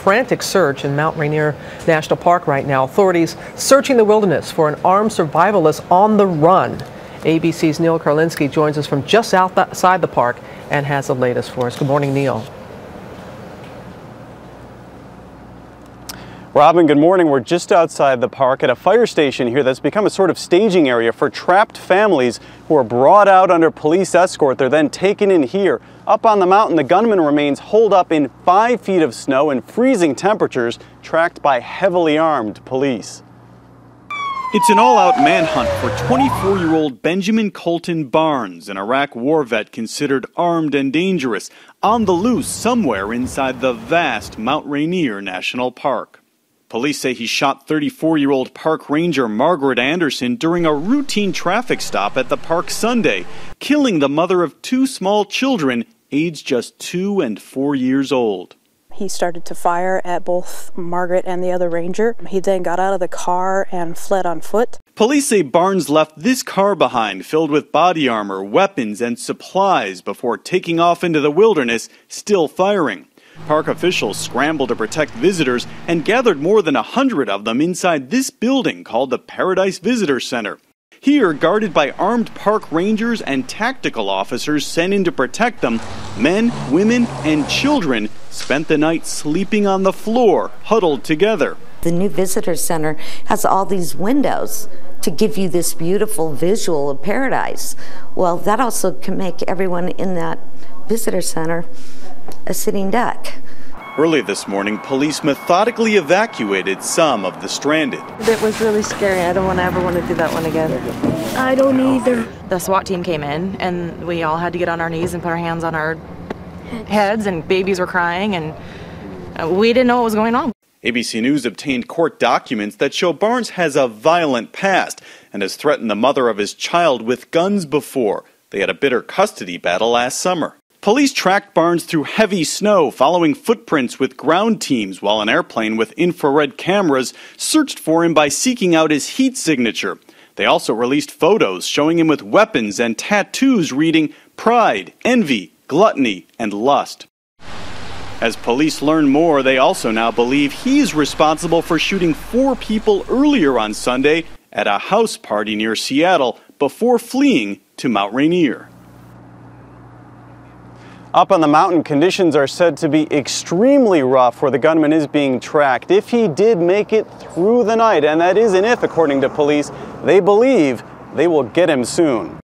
frantic search in Mount Rainier National Park right now. Authorities searching the wilderness for an armed survivalist on the run. ABC's Neil Karlinski joins us from just outside the park and has the latest for us. Good morning, Neil. Robin, good morning. We're just outside the park at a fire station here that's become a sort of staging area for trapped families who are brought out under police escort. They're then taken in here. Up on the mountain, the gunman remains holed up in 5 feet of snow and freezing temperatures, tracked by heavily armed police. It's an all-out manhunt for 24-year-old Benjamin Colton Barnes, an Iraq war vet considered armed and dangerous, on the loose somewhere inside the vast Mount Rainier National Park. Police say he shot 34-year-old park ranger Margaret Anderson during a routine traffic stop at the park Sunday, killing the mother of 2 small children, aged just 2 and 4 years old. He started to fire at both Margaret and the other ranger. He then got out of the car and fled on foot. Police say Barnes left this car behind, filled with body armor, weapons, and supplies, before taking off into the wilderness, still firing. Park officials scrambled to protect visitors and gathered more than 100 of them inside this building called the Paradise Visitor Center. Here, guarded by armed park rangers and tactical officers sent in to protect them, men, women, and children spent the night sleeping on the floor, huddled together. The new visitor center has all these windows to give you this beautiful visual of paradise. Well, that also can make everyone in that visitor center a sitting duck. Early this morning, police methodically evacuated some of the stranded. It was really scary. I don't ever want to do that one again. I don't either. The SWAT team came in and we all had to get on our knees and put our hands on our heads, and babies were crying, and we didn't know what was going on. ABC News obtained court documents that show Barnes has a violent past and has threatened the mother of his child with guns before. They had a bitter custody battle last summer. Police tracked Barnes through heavy snow, following footprints with ground teams, while an airplane with infrared cameras searched for him by seeking out his heat signature. They also released photos showing him with weapons and tattoos reading pride, envy, gluttony, and lust. As police learn more, they also now believe he's responsible for shooting 4 people earlier on Sunday at a house party near Seattle before fleeing to Mount Rainier. Up on the mountain, conditions are said to be extremely rough where the gunman is being tracked. If he did make it through the night, and that is an if according to police, they believe they will get him soon.